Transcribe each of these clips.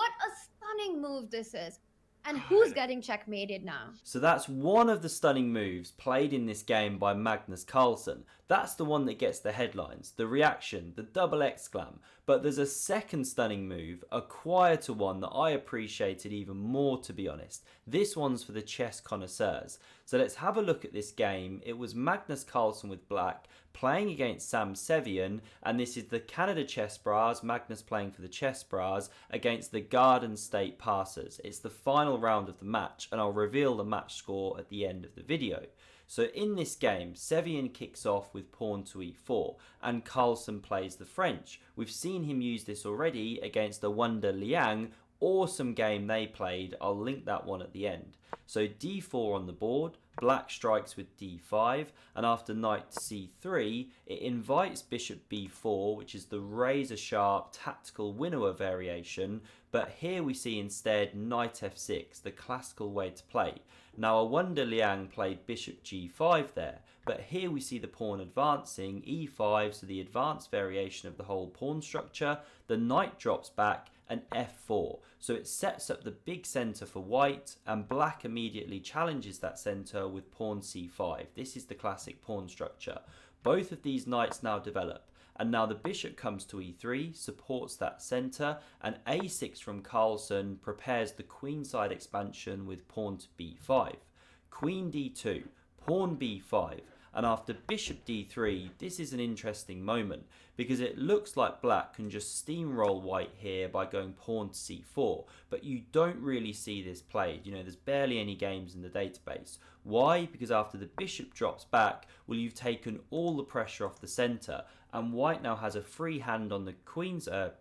What a stunning move this is. And who's getting checkmated now? So that's one of the stunning moves played in this game by Magnus Carlsen. That's the one that gets the headlines, the reaction, the double exclam. But there's a second stunning move, a quieter one that I appreciated even more, to be honest. This one's for the chess connoisseurs. So let's have a look at this game. It was Magnus Carlsen with black playing against Sam Sevian, and this is the Canada Chess Bras, Magnus playing for the Chess Bras, against the Garden State Passers. It's the final round of the match, and I'll reveal the match score at the end of the video. So in this game, Sevian kicks off with pawn to e4, and Carlsen plays the French. We've seen him use this already against the Wonder Liang. Awesome game they played. I'll link that one at the end. So d4 on the board, black strikes with d5, and after knight to c3, it invites bishop b4, which is the razor sharp tactical winnower variation, but here we see instead knight f6, the classical way to play. Now a Wonder Liang played bishop g5 there, but here we see the pawn advancing, e5, so the advanced variation of the whole pawn structure, the knight drops back, and f4. So it sets up the big centre for white, and black immediately challenges that centre with pawn c5. This is the classic pawn structure. Both of these knights now develop, and now the bishop comes to e3, supports that centre, and a6 from Carlsen prepares the queenside expansion with pawn to b5. Queen d2, pawn b5, and after bishop d3, this is an interesting moment because it looks like black can just steamroll white here by going pawn to c4, but you don't really see this played. You know, there's barely any games in the database. Why? Because after the bishop drops back, well, you've taken all the pressure off the center, and white now has a free hand on the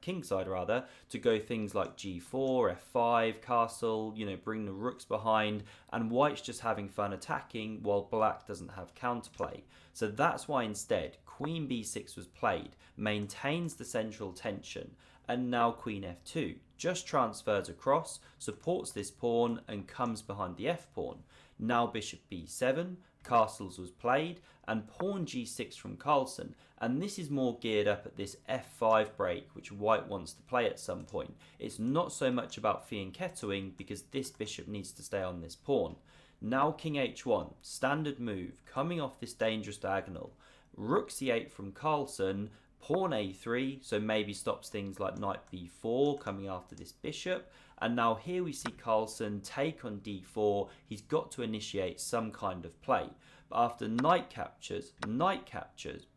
king side rather, to go things like g4, f5, castle, you know, bring the rooks behind, and white's just having fun attacking while black doesn't have counterplay. So that's why instead queen b6 was played, maintains the central tension, and now queen f2 just transfers across, supports this pawn, and comes behind the f pawn. Now bishop b7, castles was played, and pawn g6 from Carlsen, and this is more geared up at this f5 break which white wants to play at some point. It's not so much about fianchettoing because this bishop needs to stay on this pawn. Now king h1, standard move, coming off this dangerous diagonal. Rook c8 from Carlsen, pawn a3, so maybe stops things like knight b4 coming after this bishop. And now here we see Carlsen take on d4. He's got to initiate some kind of play. But after knight captures,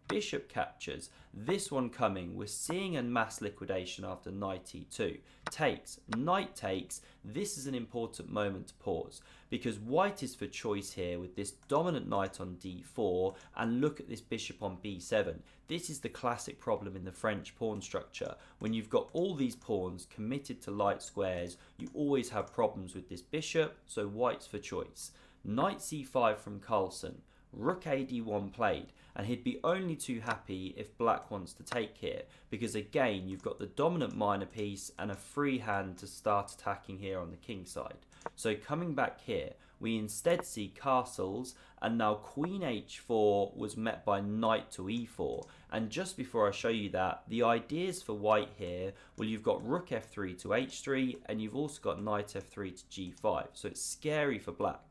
bishop captures, this one coming, we're seeing a mass liquidation after knight e2. Takes, knight takes. This is an important moment to pause because white is for choice here with this dominant knight on d4, and look at this bishop on b7. This is the classic problem in the French pawn structure. When you've got all these pawns committed to light squares, you always have problems with this bishop, so white's for choice. Knight c5 from Carlsen, rook ad1 played, and he'd be only too happy if black wants to take here, because again you've got the dominant minor piece and a free hand to start attacking here on the king side. So coming back here, we instead see castles, and now queen h4 was met by knight to e4. And just before I show you that, the ideas for white here, well, you've got rook f3 to h3, and you've also got knight f3 to g5, so it's scary for black.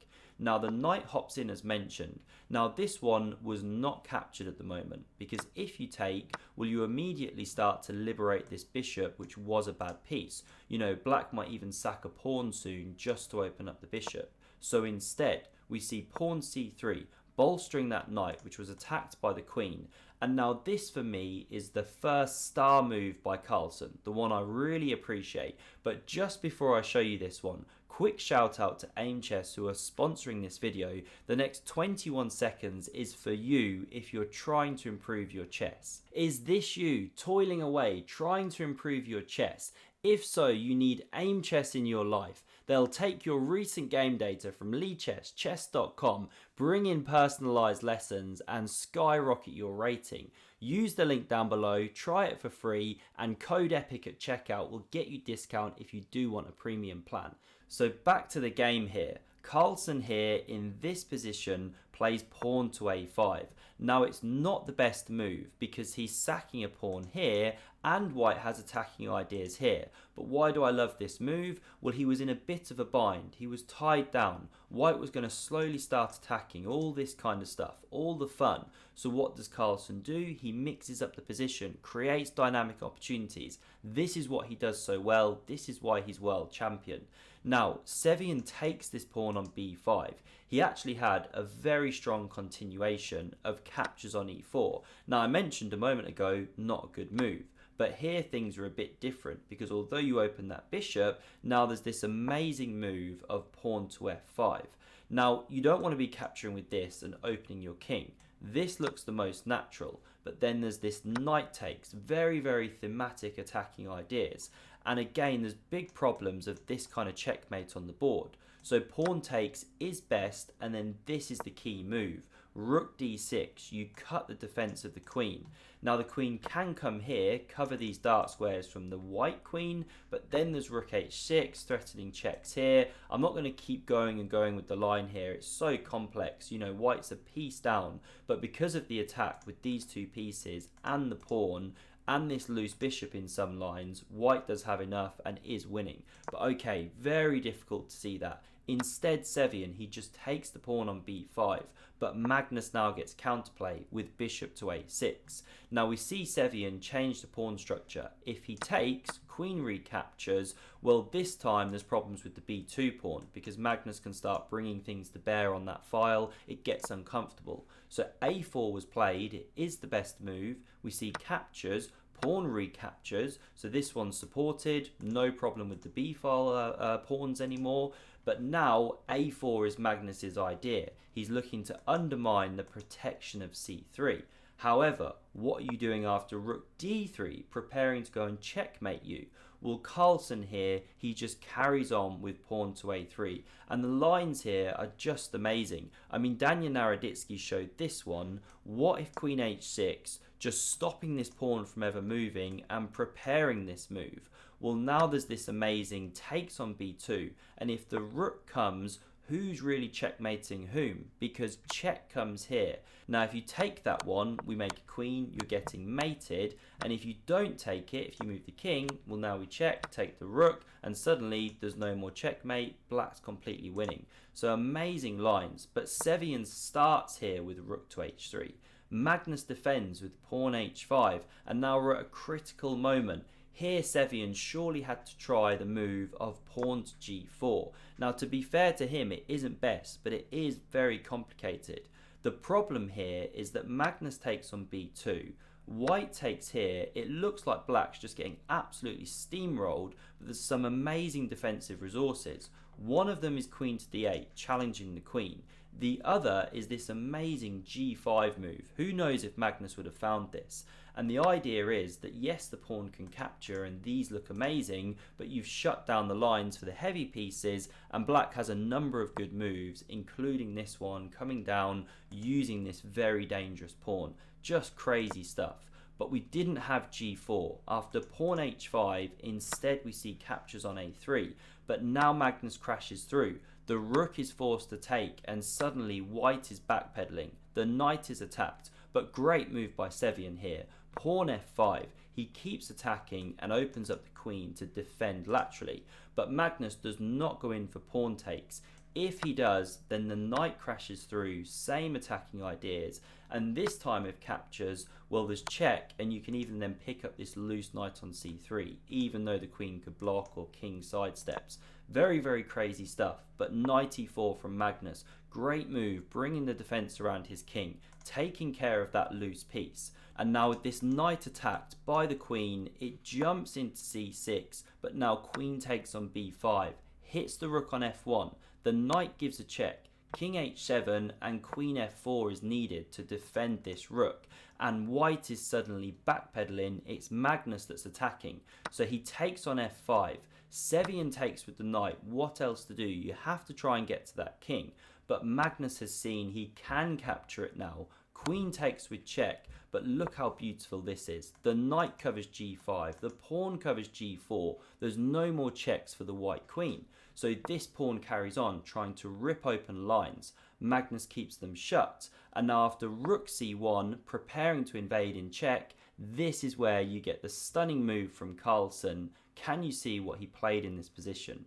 Now the knight hops in as mentioned. Now this one was not captured at the moment, because if you take, well, you immediately start to liberate this bishop, which was a bad piece. You know, black might even sack a pawn soon just to open up the bishop. So instead, we see pawn c3, bolstering that knight, which was attacked by the queen. And now this for me is the first star move by Carlsen, the one I really appreciate. But just before I show you this one, quick shout out to AIMCHESS who are sponsoring this video. The next 21 seconds is for you if you're trying to improve your chess. Is this you toiling away, trying to improve your chess? If so, you need AIMCHESS in your life. They'll take your recent game data from Lichess, chess.com, bring in personalized lessons, and skyrocket your rating. Use the link down below, try it for free, and code EPIC at checkout will get you discount if you do want a premium plan. So back to the game here. Carlsen here in this position plays pawn to a5. Now it's not the best move because he's sacking a pawn here and white has attacking ideas here. But why do I love this move? Well, he was in a bit of a bind. He was tied down. White was going to slowly start attacking, all this kind of stuff, all the fun. So what does Carlsen do? He mixes up the position, creates dynamic opportunities. This is what he does so well. This is why he's world champion. Now, Sevian takes this pawn on b5. He actually had a very strong continuation of captures on e4. Now, I mentioned a moment ago, not a good move. But here things are a bit different because although you open that bishop, now there's this amazing move of pawn to f5. Now, you don't want to be capturing with this and opening your king. This looks the most natural, but then there's this knight takes, very, very thematic attacking ideas. And again, there's big problems of this kind of checkmate on the board. So pawn takes is best, and then this is the key move. Rook d6, you cut the defense of the queen. Now the queen can come here, cover these dark squares from the white queen, but then there's rook h6, threatening checks here. I'm not going to keep going and going with the line here. It's so complex. You know, white's a piece down, but because of the attack with these two pieces and the pawn, and this loose bishop in some lines, white does have enough and is winning. But okay, very difficult to see that. Instead, Sevian, he just takes the pawn on b5, but Magnus now gets counterplay with bishop to a6. Now we see Sevian change the pawn structure. If he takes, queen recaptures, well this time there's problems with the b2 pawn because Magnus can start bringing things to bear on that file. It gets uncomfortable. So a4 was played, it is the best move. We see captures, pawn recaptures, so this one's supported, no problem with the b file pawns anymore. But now a4 is Magnus's idea. He's looking to undermine the protection of c3. However, what are you doing after rook d3, preparing to go and checkmate you? Well, Carlsen here, he just carries on with pawn to a3. And the lines here are just amazing. I mean, Daniel Naroditsky showed this one. What if queen h6, just stopping this pawn from ever moving and preparing this move? Well, now there's this amazing takes on b2. And if the rook comes, who's really checkmating whom? Because check comes here. Now, if you take that one, we make a queen, you're getting mated. And if you don't take it, if you move the king, well, now we check, take the rook, and suddenly there's no more checkmate. Black's completely winning. So amazing lines. But Sevian starts here with rook to h3. Magnus defends with pawn h5. And now we're at a critical moment. Here Sevian surely had to try the move of pawn to g4. Now, to be fair to him, it isn't best, but it is very complicated. The problem here is that Magnus takes on b2. White takes here. It looks like black's just getting absolutely steamrolled, but there's some amazing defensive resources. One of them is queen to d8, challenging the queen. The other is this amazing g5 move. Who knows if Magnus would have found this? And the idea is that yes, the pawn can capture and these look amazing, but you've shut down the lines for the heavy pieces, and black has a number of good moves, including this one, coming down, using this very dangerous pawn. Just crazy stuff. But we didn't have g4. After pawn h5, instead we see captures on a3. But now Magnus crashes through. The rook is forced to take, and suddenly white is backpedaling. The knight is attacked, but great move by Sevian here. Pawn f5, he keeps attacking and opens up the queen to defend laterally, but Magnus does not go in for pawn takes. If he does, then the knight crashes through, same attacking ideas, and this time if captures, well, there's check, and you can even then pick up this loose knight on c3, even though the queen could block or king sidesteps. Very, very crazy stuff, but knight e4 from Magnus, great move, bringing the defense around his king, taking care of that loose piece. And now with this knight attacked by the queen, it jumps into c6, but now queen takes on b5, hits the rook on f1, the knight gives a check, king h7 and queen f4 is needed to defend this rook, and white is suddenly backpedaling. It's Magnus that's attacking, so he takes on f5, Sevian takes with the knight. What else to do? You have to try and get to that king, but Magnus has seen he can capture it now. Queen takes with check, but look how beautiful this is. The knight covers g5, the pawn covers g4. There's no more checks for the white queen. So this pawn carries on, trying to rip open lines. Magnus keeps them shut. And now after rook c1, preparing to invade in check, this is where you get the stunning move from Carlsen. Can you see what he played in this position?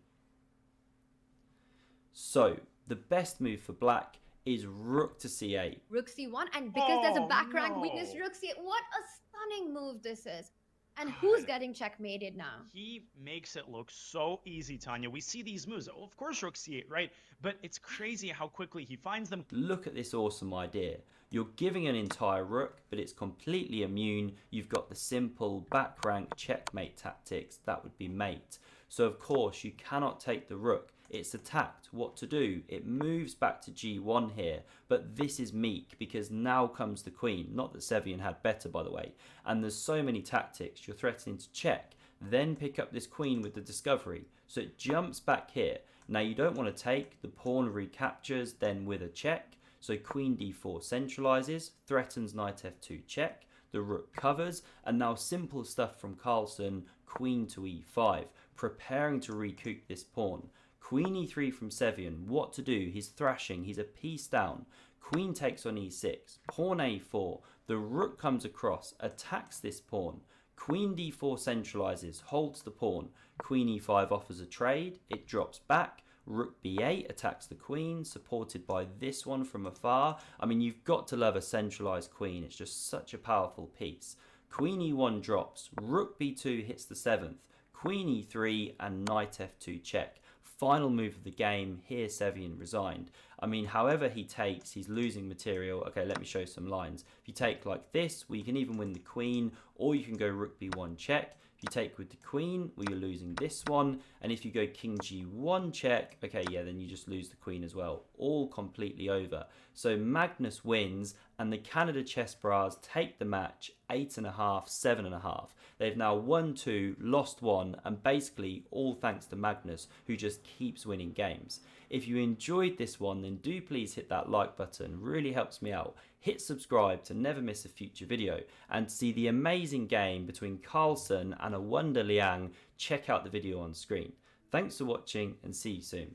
So the best move for black is rook to c8. Rook c1, and because there's a back rank weakness, rook c8. What a stunning move this is. And who's getting checkmated now? He makes it look so easy, Tanya. We see these moves. Oh, of course, rook c8, right? But it's crazy how quickly he finds them. Look at this awesome idea. You're giving an entire rook, but it's completely immune. You've got the simple back rank checkmate tactics. That would be mate. So of course, you cannot take the rook. It's attacked. What to do? It moves back to g1 here, but this is meek because now comes the queen. Not that Sevian had better, by the way. And there's so many tactics. You're threatening to check, then pick up this queen with the discovery. So it jumps back here. Now you don't want to take. The pawn recaptures, then with a check. So queen d4 centralizes, threatens knight f2 check. The rook covers, and now simple stuff from Carlsen, queen to e5, preparing to recoup this pawn. Queen e3 from Sevian, what to do? He's thrashing, he's a piece down. Queen takes on e6, pawn a4, the rook comes across, attacks this pawn. Queen d4 centralizes, holds the pawn. Queen e5 offers a trade, it drops back. Rook b8 attacks the queen, supported by this one from afar. I mean, you've got to love a centralized queen. It's just such a powerful piece. Queen e1 drops, rook b2 hits the 7th, queen e3 and knight f2 check. Final move of the game, here Sevian resigned. I mean, however he takes, he's losing material. Okay, let me show some lines. If you take like this, well, you can even win the queen, or you can go rook b1 check. If you take with the queen, well, you're losing this one. And if you go king g1 check, okay, yeah, then you just lose the queen as well. All completely over. So Magnus wins, and the Canada Chess Bras take the match 8.5, 7.5. They've now won 2, lost 1, and basically all thanks to Magnus, who just keeps winning games. If you enjoyed this one, then do please hit that like button, really helps me out. Hit subscribe to never miss a future video, and to see the amazing game between Carlsen and a Wonder Liang, check out the video on screen. Thanks for watching and see you soon.